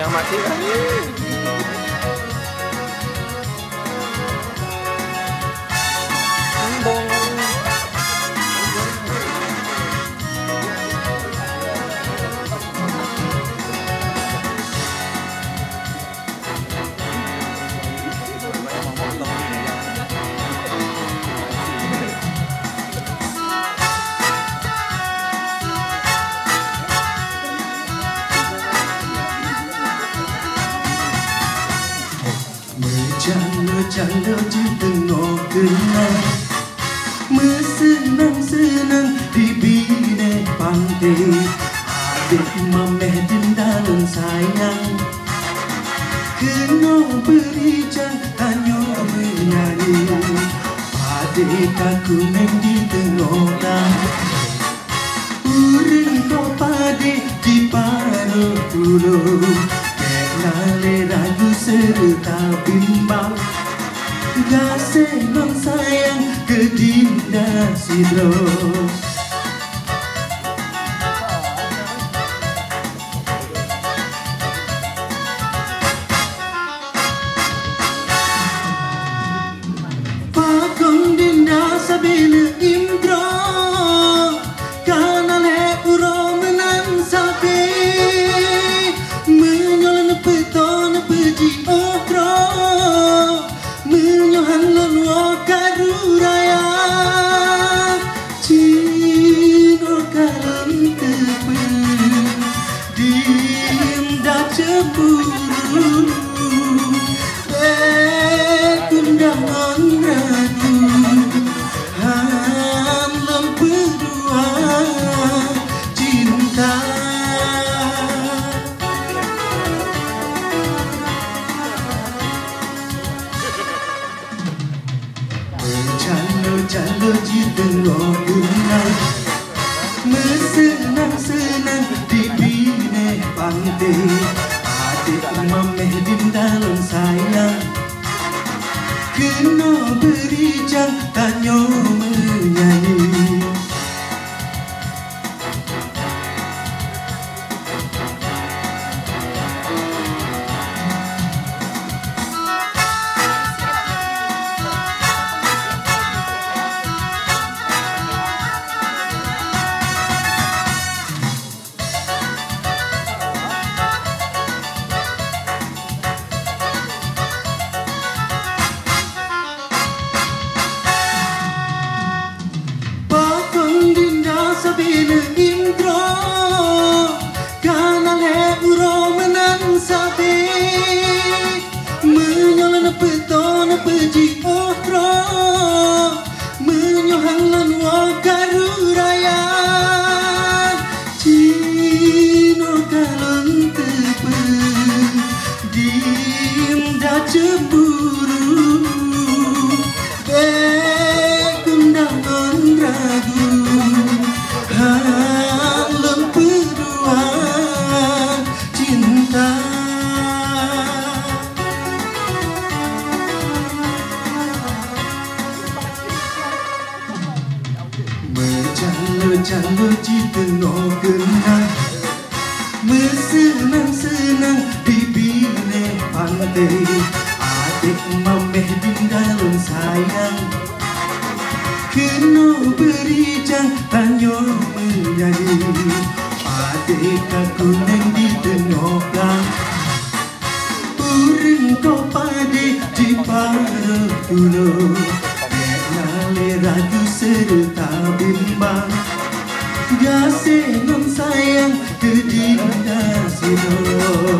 Jangan mati lagi. Bercanda di tengah kenang, bersenang-senang di bina pantai. Adik mameh dendalan sayang, kena bericang hanya menyanyi. Adik aku neng di tengah dah, urang kau padik di paruh dulu. Kenali ragu serta bimbang, gasing non sayang ke dinda sidro. Pakong dinda sabila imdro, kanale uro menan sabi. Petona peji okro, menyohan lonwa karuraya. Cino kalam tepe, dim dah cemburu. Kundangan ragu, halam berdua cinta. Bercanda di tengah kenang, bersenang-senang di bina pantai. Adik mameh dindalan sayang, kena bericang tanya menyanyi. Sabila indro, kanale uro menan sabi. Menyolan petona peji okro, menyohan lanwa karuraya. Cino kalon tepe, dim dah cemburu. Kundangan ragu, halam berdua cinta. Bercanda di tengah kenang, bersenang-senang di bina pantai. Adik mameh dindalan sayang, kena bericang hanya menyanyi. Adik aku neng di tengah gang, urang kau padik di paruh dulu. Kenali ragu serta bimbang, gasing non sayang ke dinda sidro.